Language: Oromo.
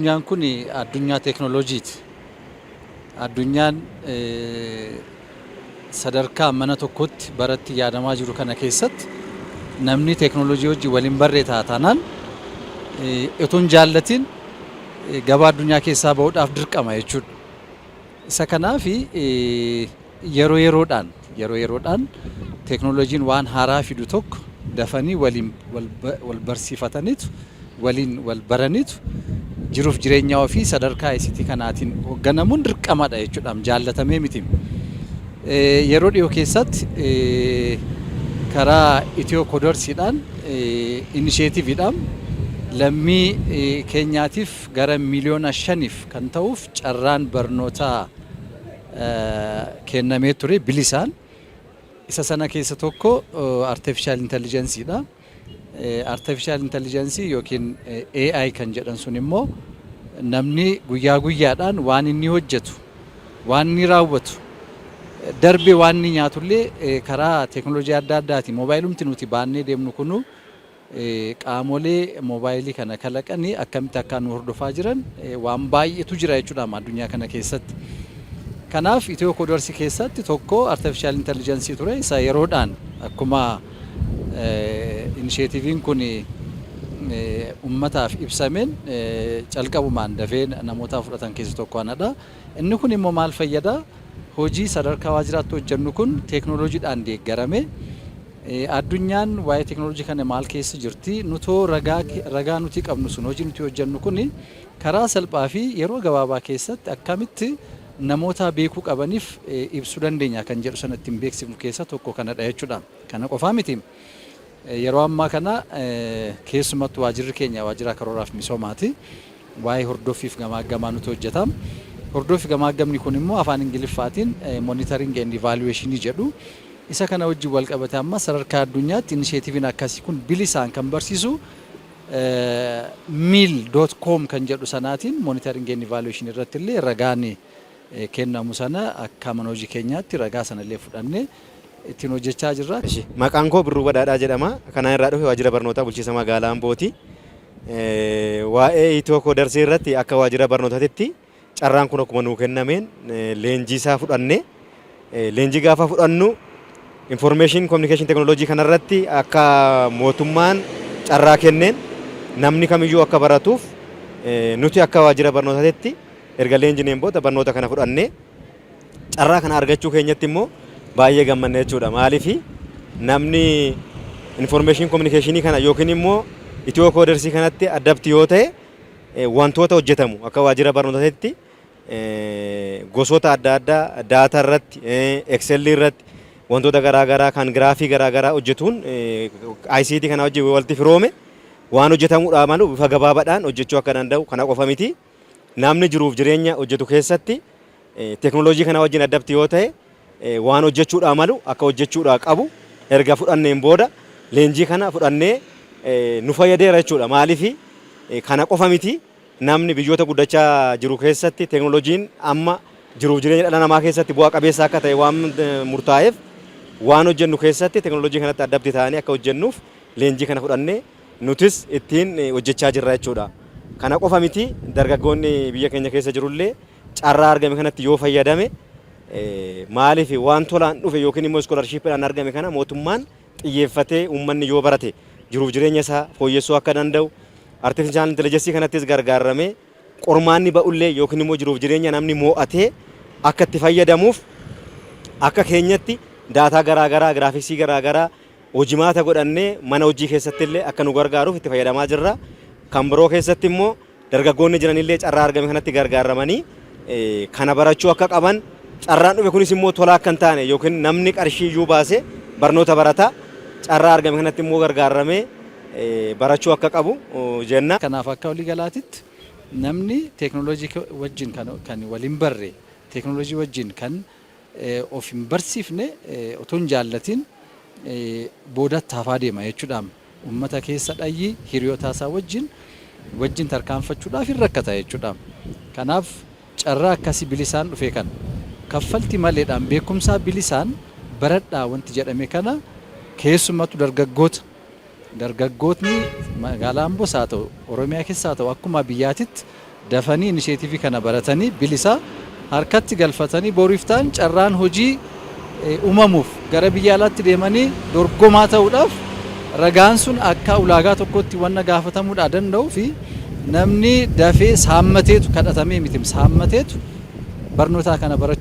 addunyaan kun addunyaa teeknooloojiiti. Addunyaan sadarkaa mana tokkotti baratti yaadamaa jiru kana keessatti namni teeknooloojii wajjin waliin barree taanaan utuu hin jaallatin gabaa addunyaa keessaa ba'uudhaaf dirqama jechuudha. Isa kanaaf yeroo yeroodhaan teeknooloojiin waan haaraa fidu tokko dafanii waliin wal barsiifataniitu waliin wal baraniitu jiruuf jireenya ofii sadarkaa ICT kanaatiin hoogganamuun dirqamadha jechuudha, jaallatamee miti. Yeroo dhiyoo keessatti karaa Itiyoo Koodorsiidhaan inisheetiiviidhaan lammii keenyaatiif gara miliyoona 5 kan ta'uuf carraan barnootaa kennamee ture bilisaan. Isa sana keessa tokko artificial intelligenceedha. Artificial intelligence yookiin AI kan jedhan sun immoo namni guyyaa guyyaadhaan waan inni hojjetu, waan inni raawwatu, darbee waan inni nyaatullee karaa teeknooloojii adda addaatiin moobaayilumti nuti baannee deemnu kunu qaamolee moobaayilii kana kalaqanii akkamitti akka nu hordofaa jiran waan baay'eetu jira jechuudha addunyaa kana keessatti. Kanaaf Itiyoo Koodorsii keessatti tokko artificial intelligence ture. Isa yeroodhaan akkuma inisheetiiviin kun ummataaf ibsameen calqabumaan dafee namoota fudhatan keessa tokko anadha. Inni kun immoo maal fayyada? Hojii sadarkaa waajjiraatti hojjennu kun teeknooloojiidhaan deeggarame. Addunyaan waa'ee teeknooloojii kana maal keessa jirti? Nutoo ragaa nuti qabnu sun hojii nuti hojjennu kun karaa salphaa fi yeroo gabaabaa keessatti akkamitti namoota beekuu qabaniif ibsuu dandeenya kan jedhu sanatti beeksifnu keessa tokko kanadha jechuudha. Kana qofaa miti. Yeroo ammaa kana keessumattuu waajjirri keenya waajjira karooraaf misoomaati. Waa'ee hordoffiif gamaaggamaa nuti hojjetama. Hordoffi gamaagamni kun immoo afaan Ingiliffaatiin monitoring and evaluation jedhu. Isa kana wajjin wal qabate amma sadarkaa addunyaatti inisheetiiviin akkasii kun bilisaan kan barsiisu meal.com kan jedhu sanaatiin monitoring and evaluation irratti illee ragaan kennamu sana akka mana hojii keenyaatti ragaa sana illee fudhannee ittiin hojjechaa jirra. Maqaan koo Birruu Badhaadhaa jedhama. Kanaan irraa dhufe waajjira barnootaa bulchiinsa magaalaa Ambooti. Waa'ee Itiyoo Koodorsii irratti akka waajjira barnootaatti carraan kun akkuma nuu kennameen leenjii isaa fudhannee leenjii gaafa fudhannu information communication technology kanarratti akka mootummaan carraa kenneen namni kamiyyuu akka baratuuf nuti akka waajjira barnootaatti erga leenjineen booda barnoota kana fudhannee carraa kana argachuu keenyatti immoo baay'ee gammanne jechuudha. Maaliif namni information communication kana yookiin immoo Itiyoo Koodorsii kanatti adapti yoo ta'e wantoota hojjetamu akka waajjira barnootaatti gosoota adda addaa daataa irratti Excel irratti wantoota garaagaraa kan giraafii garaagaraa hojjetuun ICT kana wajjin walitti firoome waan hojjetamuudha malu bifa gabaabaadhaan hojjechuu akka danda'u kana qofa miti. Namni jiruuf jireenya hojjetu keessatti teeknooloojii kana wajjin adapti yoo ta'e waan hojjechuudha malu akka hojjechuudha qabu erga fudhanneen booda leenjii kana fudhannee nu fayyadeera jechuudha. Maaliif kana qofa miti. Namni biyyoota guddachaa jiru keessatti teeknooloojiin amma jiruuf jireenya dhala namaa keessatti bu'aa qabeessa akka ta'e waan murtaa'eef waan hojjennu keessatti teeknooloojii kanatti adapti ta'anii akka hojjennuuf leenjii kana fudhannee nutis ittiin hojjechaa jirra jechuudha. Kana qofa miti dargaggoonni biyya keenya keessa jirullee carraa argame kanatti yoo fayyadame maaliif waan tolaan dhufe yookiin immoo iskoolarshippiidhaan argame kana mootummaan xiyyeeffatee uummanni yoo barate jiruuf jireenya isaa fooyyessuu akka danda'u artificial intelligence kanattis gargaaramee qormaanni ba'ullee yookiin immoo jiruuf jireenya namni moo'atee akka itti fayyadamuuf akka keenyatti daataa garaagaraa giraafiksii garaagaraa hojimaata godhannee mana hojii keessatti illee akka nu gargaaruuf itti fayyadamaa jirra. Kan biroo keessatti immoo dargaggoonni jiranillee carraa argame kanatti gargaaramanii kana barachuu akka qaban carraan dhufe kunis immoo tolaa akka hin taane yookiin namni qarshii iyyuu baase barnoota barata carraa argame kanatti immoo gargaaramee barachuu akka qabu jenna. Kanaaf akka walii galaatitti namni teeknooloojii wajjin kan waliin barre teeknooloojii wajjin kan of hin barsiifne otoo hin jaallatin boodatti hafaa deema jechuudha. Uummata keessa dhayyii hiriyoota isaa wajjin tarkaanfachuudhaaf hin rakkata jechuudha. Kanaaf carraa akkasii bilisaan dhufe kan kaffalti maleedhaan beekumsaa bilisaan baradhaa wanti jedhame kana keessumattuu dargaggootni magaalaa Amboos haa ta'u Oromiyaa keessaa haa ta'u akkuma biyyaatitti dafanii inisheetivii kana baratanii bilisa harkatti galfatanii boriiftaan carraan hojii uumamuuf gara biyya alaatti deemanii dorgomaa ta'uudhaaf ragaan sun akka ulaagaa tokkotti wanna gaafatamuudha danda'u fi namni dafee saammateetu kadhatamee miti saammateetu barnoota kana barachuu